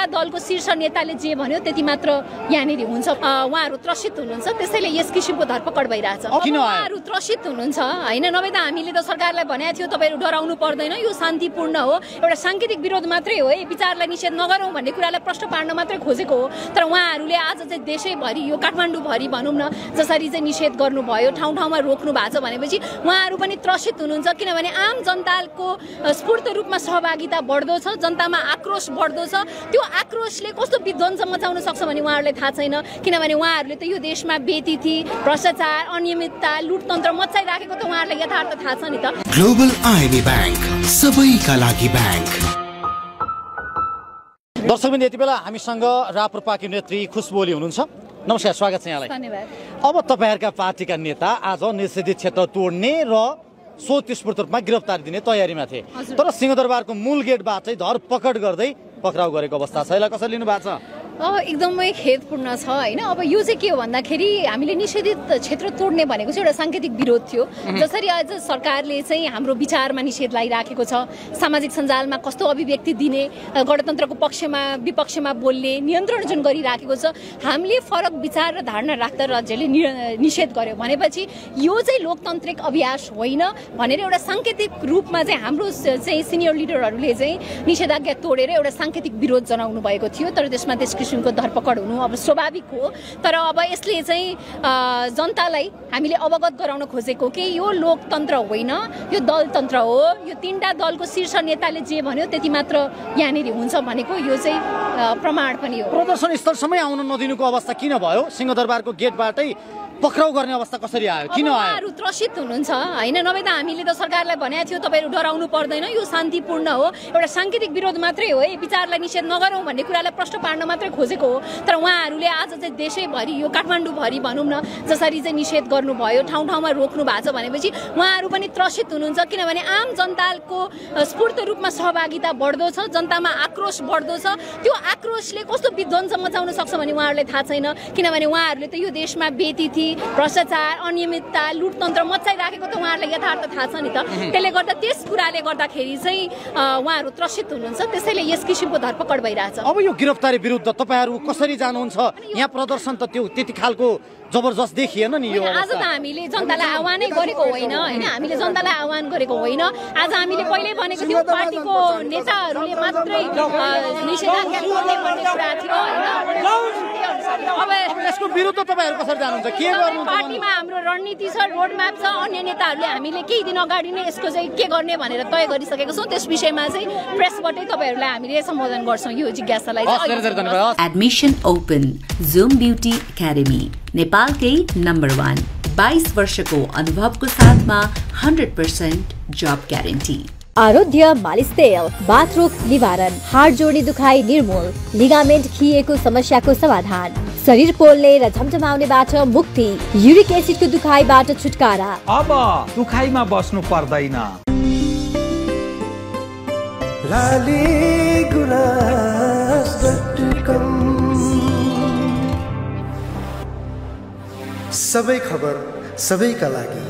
तीनटा दलको शीर्ष नेताले जे भन्यो त्यति मात्र यहाँनिर हुन्छ। उहाँहरू त्रसित हुनुहुन्छ, त्यसैले यस किसिमको धरपकड भइरहेछ। उहाँहरू त्रसित हुनुहुन्छ हैन, नभए त हामीले त सरकारलाई भनेको थियो तपाईहरु डराउनु पर्दैन, यो शान्तिपूर्ण हो, एउटा सांकेतिक विरोध मात्रै हो, है विचारलाई निषेध नगरौँ भन्ने कुरालाई प्रश्न पार्न मात्रै खोजेको हो। तर उहाँहरूले आज चाहिँ देशैभरि यो काठमाडौँभरि भनौँ न जसरी चाहिँ निषेध गर्नुभयो, ठाउँ ठाउँमा रोक्नु भएको छ भनेपछि उहाँहरू पनि त्रसित हुनुहुन्छ, किनभने आम जनताको स्फूर्त रूपमा सहभागिता बढ्दो छ, जनतामा आक्रोश बढ्दो छ। त्यो आक्रोशले कस्तो विध्वंस मचाउन सक्छ भने उहाँहरूलाई थाहा छैन, किनभने उहाँहरूले त यो देशमा बेतिथि, भ्रष्टाचार, अनियमितता, लुटतन्त्र मचाइराखेको त उहाँहरूलाई यथार्थ थाहा छ नि त। ग्लोबल आइएमए बैंक, सबैका लागि बैंक। दर्शकबिन यति बेला हामीसँग राप्रपाकी नेत्री खुशबु ओली हुनुहुन्छ। नमस्कार, स्वागत छ यहाँलाई। धन्यवाद। अब तपाईहरुका पार्टीका नेता आज निषेधित क्षेत्र तोड्ने र स्वतस्फूर्त रूपमा गिरफ्तारी दिने तयारीमा थिए, तर सिंहदरबारको मूल गेटबाटै धरपकड गर्दै पक्राउ गरेको अवस्था छ। यसलाई कसरी लिनु भएको छ? एकदमै खेदपूर्ण छ हैन। अब यो चाहिँ के हो भन्दाखेरि हामीले निषेधित क्षेत्र तोड्ने भनेको चाहिँ एउटा सांकेतिक विरोध थियो। जसरी आज सरकारले चाहिँ हाम्रो विचारमा निषेध लगाइराखेको छ, सामाजिक सञ्जालमा कस्तो अभिव्यक्ति दिने, गणतन्त्रको पक्षमा विपक्षमा बोल्ने नियन्त्रण जुन गरिराखेको छ, हामीले फरक विचार र धारणा राख्दा राज्यले निषेध गर्यो भनेपछि यो चाहिँ लोकतान्त्रिक अभ्यास होइन भनेर एउटा सांकेतिक रूपमा चाहिँ हाम्रो चाहिँ सिनियर लिडरहरूले चाहिँ निषेधाज्ञा तोडेर एउटा सांकेतिक विरोध जनाउनु भएको थियो। तर त्यसमा त्यस किसिमको धरपकड हुनु अब स्वाभाविक हो। तर अब यसले चाहिँ जनतालाई हामीले अवगत गराउन खोजेको कि यो लोकतन्त्र होइन, यो दलतन्त्र हो, यो तीनटा दलको शीर्ष नेताले जे भन्यो त्यति मात्र यहाँनिर हुन्छ भनेको यो चाहिँ प्रमाण पनि हो। प्रदर्शन स्थलसम्मै आउन नदिनुको अवस्था किन भयो? सिंहदरबारको गेटबाटै पक्राउ गर्ने अवस्था कसरी आयो, किन आयो? उहाँहरू त्रसित हुनुहुन्छ हैन, नभए त हामीले त सरकारलाई भनेको थियो तपाईहरु डराउनु पर्दैन, यो शान्तिपूर्ण हो, एउटा सांकेतिक विरोध मात्रै हो, है विचारलाई निषेध नगरौँ भन्ने कुरालाई प्रश्न पार्न मात्रै खोजेको हो। तर उहाँहरूले आज चाहिँ देशैभरि यो काठमाडौँभरि भनौँ न जसरी चाहिँ निषेध गर्नुभयो, ठाउँ ठाउँमा रोक्नु भएको छ भनेपछि उहाँहरू पनि त्रसित हुनुहुन्छ, किनभने आम जनताको स्फूर्त रूपमा सहभागिता बढ्दो छ, जनतामा आक्रोश बढ्दो छ। त्यो आक्रोशले कस्तो विध्वंस मचाउन सक्छ भने उहाँहरूलाई थाहा छैन, किनभने उहाँहरूले त यो देशमा बेतिथि, भ्रष्टाचार, अनियमितता, लुटतन्त्र मचाइराखेको त उहाँहरूलाई यथार्थ थाहा छ नि त। त्यसले गर्दा त्यस कुराले गर्दाखेरि चाहिँ उहाँहरू त्रसित हुनुहुन्छ, त्यसैले यस किसिमको धरपकड भइरहेछ। अब यो गिरफ्तारी विरुद्ध तपाईहरु कसरी जानुहुन्छ? यहाँ प्रदर्शन त त्यो त्यति खालको जबरजस्त देखिएन नि यो। आज त हामीले जनतालाई आह्वानै गरेको होइन हैन, हामीले जनतालाई आह्वान गरेको होइन। आज हामीले पहिल्यै भनेको थियौँ पार्टीको नेताहरूले मात्रै निषेधाज्ञा तोड्ने भन्ने कुरा थियो हैन। अब यसको विरुद्ध तपाईहरु कसरी जानुहुन्छ? के गर्नुहुन्छ? पार्टीमा हाम्रो रणनीति छ, रोडम्याप छ। अन्य नेताहरूले हामीले केही दिन अगाडि नै यसको चाहिँ के गर्ने भनेर तय गरिसकेको छौँ। त्यस विषयमा चाहिँ प्रेसबाटै तपाईहरुलाई हामीले सम्बोधन गर्छौं यो जिज्ञासालाई। Admission open Zoom beauty academy, नेपालकै नम्बर 1, 22 वर्षको अनुभवको साथमा 100% जब ग्यारेन्टी। आरोग्य मालिस तेल, बाथरोग निवारण, हाड जोड्ने दुखाइ निर्मूल, लिगामेन्ट खिएको समस्याको समाधान, शरीर पोल्ने र झमझमाउनेबाट मुक्ति, युरिक एसिडको दुखाइबाट छुटकारा। अब दुखाइमा बस्नु पर्दैन। सबै खबर सबैका लागि।